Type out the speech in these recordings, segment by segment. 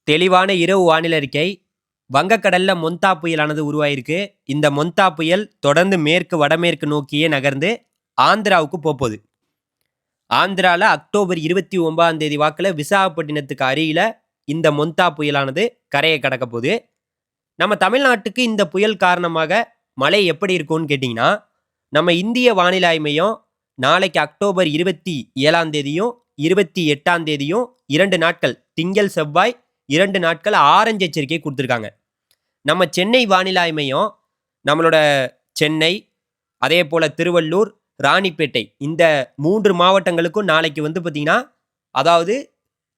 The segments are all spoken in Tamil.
தெளிவான இரவு வானிலை அறிக்கை. வங்கக்கடல்ல மொந்தா புயலானது உருவாயிருக்கு. இந்த மொந்தா புயல் தொடர்ந்து மேற்கு, வடமேற்கு நோக்கியே நகர்ந்து ஆந்திராவுக்கு போப்போது. ஆந்திரால அக்டோபர் 29ஆம் தேதி வாக்குல விசாகப்பட்டினத்துக்கு அருகில இந்த மொந்தா புயலானது கரையை கடக்க போகுது. நம்ம தமிழ்நாட்டுக்கு இந்த புயல் காரணமாக மழை எப்படி இருக்கும்னு கேட்டிங்கன்னா, நம்ம இந்திய வானிலை ஆய்வு மையம் நாளைக்கு அக்டோபர் 27ஆம் தேதியும், 28ஆம் தேதியும் 2 நாட்கள் திங்கள், செவ்வாய் 2 நாட்கள் ஆரஞ்சு எச்சரிக்கை குடுத்துருக்காங்க. நம்ம சென்னை வானிலை ஆய்வு மையம் நம்மளோட சென்னை, அதேபோல திருவள்ளூர், ராணிப்பேட்டை இந்த 3 மாவட்டங்களுக்கும் நாளைக்கு வந்து பார்த்தீங்கன்னா, அதாவது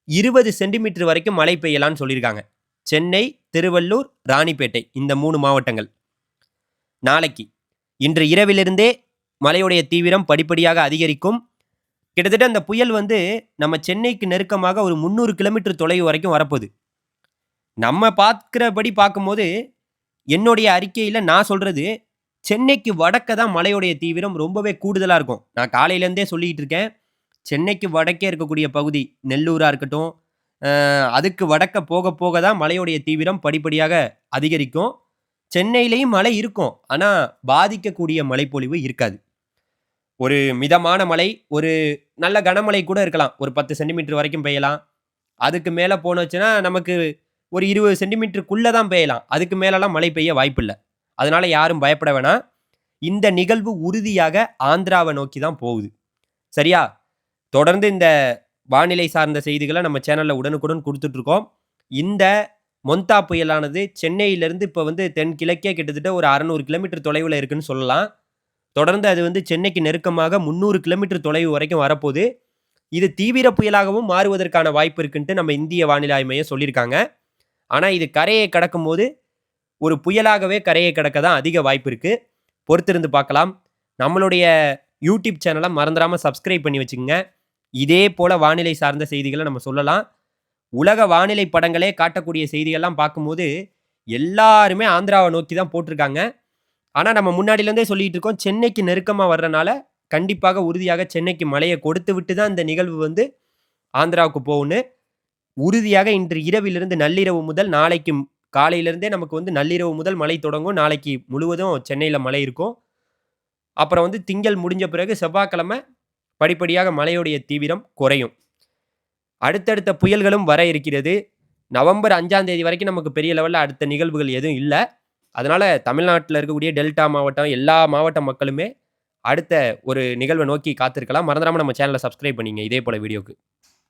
20 சென்டிமீட்டர் வரைக்கும் மழை பெய்யலாம்னு சொல்லியிருக்காங்க. சென்னை, திருவள்ளூர், ராணிப்பேட்டை இந்த 3 மாவட்டங்கள். நாளைக்கு இன்று இரவிலிருந்தே மழையுடைய தீவிரம் படிப்படியாக அதிகரிக்கும். கிட்டத்தட்ட அந்த புயல் வந்து நம்ம சென்னைக்கு நெருக்கமாக ஒரு 300 கிலோமீட்டர் தொலைவு வரைக்கும் வரப்போகுது. நம்ம பார்க்கிறபடி பார்க்கும்போது, என்னுடைய அறிக்கையில நான் சொல்றது, சென்னைக்கு வடக்க தான் மழையுடைய தீவிரம் ரொம்பவே கூடுதலா இருக்கும். நான் காலையிலேருந்தே சொல்லிக்கிட்டு இருக்கேன். சென்னைக்கு வடக்கே இருக்கக்கூடிய பகுதி, நெல்லூரா இருக்கட்டும், அதுக்கு வடக்க போக போக தான் மழையுடைய தீவிரம் படிப்படியாக அதிகரிக்கும். சென்னையிலேயும் மழை இருக்கும். ஆனா, பாதிக்கக்கூடிய மழைப்பொழிவு இருக்காது. ஒரு மிதமான மழை, ஒரு நல்ல கனமழை கூட இருக்கலாம். ஒரு 10 சென்டிமீட்டர் வரைக்கும் பெய்யலாம். அதுக்கு மேல போனுச்சுன்னா, நமக்கு ஒரு 20 சென்டிமீட்டருக்குள்ள தான் பெய்யலாம். அதுக்கு மேலலாம் மழை பெய்ய வாய்ப்பில்ல. அதனால யாரும் பயப்பட வேணாம். இந்த நிகழ்வு உறுதியாக ஆந்திராவ நோக்கி தான் போகுது. சரியா? தொடர்ந்து இந்த வானிலை சார்ந்த செய்திகள நம்ம சேனல்ல உடனுக்குடன் குடுத்துட்டுருக்கோம். இந்த மொந்தா புயலானது சென்னையிலிருந்து இப்ப வந்து தென்கிழக்கே கிட்டத்தட்ட ஒரு 600 கிலோமீட்டர் தொலைவுல இருக்குன்னு சொல்லலாம். தொடர்ந்து அது வந்து சென்னைக்கு நெருக்கமாக 300 கிலோமீட்டர் தொலைவு வரைக்கும் வரப்போது. இது தீவிர புயலாகவும் மாறுவதற்கான வாய்ப்பு இருக்குன்ட்டு நம்ம இந்திய வானிலை ஆய்வு மையம் சொல்லியிருக்காங்க. ஆனா, இது கரையை கடக்கும்போது, ஒரு புயலாகவே கரையை கடக்க தான் அதிக வாய்ப்பு இருக்கு. பொறுத்திருந்து பார்க்கலாம். நம்மளுடைய யூடியூப் சேனல மறந்துறாம சப்ஸ்கிரைப் பண்ணி வச்சுக்கங்க. இதே போல வானிலை சார்ந்த செய்திகள நம்ம சொல்லலாம். உலக வானிலை படங்களே காட்டக்கூடிய செய்திகள்லாம் பார்க்கும்போது, எல்லாருமே ஆந்திராவ நோக்கி தான் போட்டிருக்காங்க. ஆனா, நம்ம முன்னாடிலேருந்தே சொல்லிட்டு இருக்கோம். சென்னைக்கு நெருக்கமா வர்றனால, கண்டிப்பாக உறுதியாக சென்னைக்கு மழைய கொடுத்து விட்டு தான் இந்த நிகழ்வு வந்து ஆந்திராவுக்கு போகும்னு, உறுதியாக இன்று இரவிலிருந்து நள்ளிரவு முதல் நாளைக்கு காலையிலிருந்தே நமக்கு வந்து நள்ளிரவு முதல் மழை தொடங்கும். நாளைக்கு முழுவதும் சென்னையில மழை இருக்கும். அப்புறம் வந்து திங்கள் முடிஞ்ச பிறகு செவ்வாய்க்கிழமை படிப்படியாக மழையுடைய தீவிரம் குறையும். அடுத்தடுத்த புயல்களும் வர இருக்கிறது. நவம்பர் 5ஆம் தேதி வரைக்கும் நமக்கு பெரிய லெவல்ல அடுத்த நிகழ்வுகள் எதுவும் இல்ல. அதனால தமிழ்நாட்டுல இருக்கக்கூடிய டெல்டா மாவட்டம், எல்லா மாவட்ட மக்களுமே அடுத்த ஒரு நிகழ்வ நோக்கி காத்திருக்கலாம். மறந்துறாம நம்ம சேனல சப்ஸ்கிரைப் பண்ணிக்கங்க இதே போல வீடியோக்கு.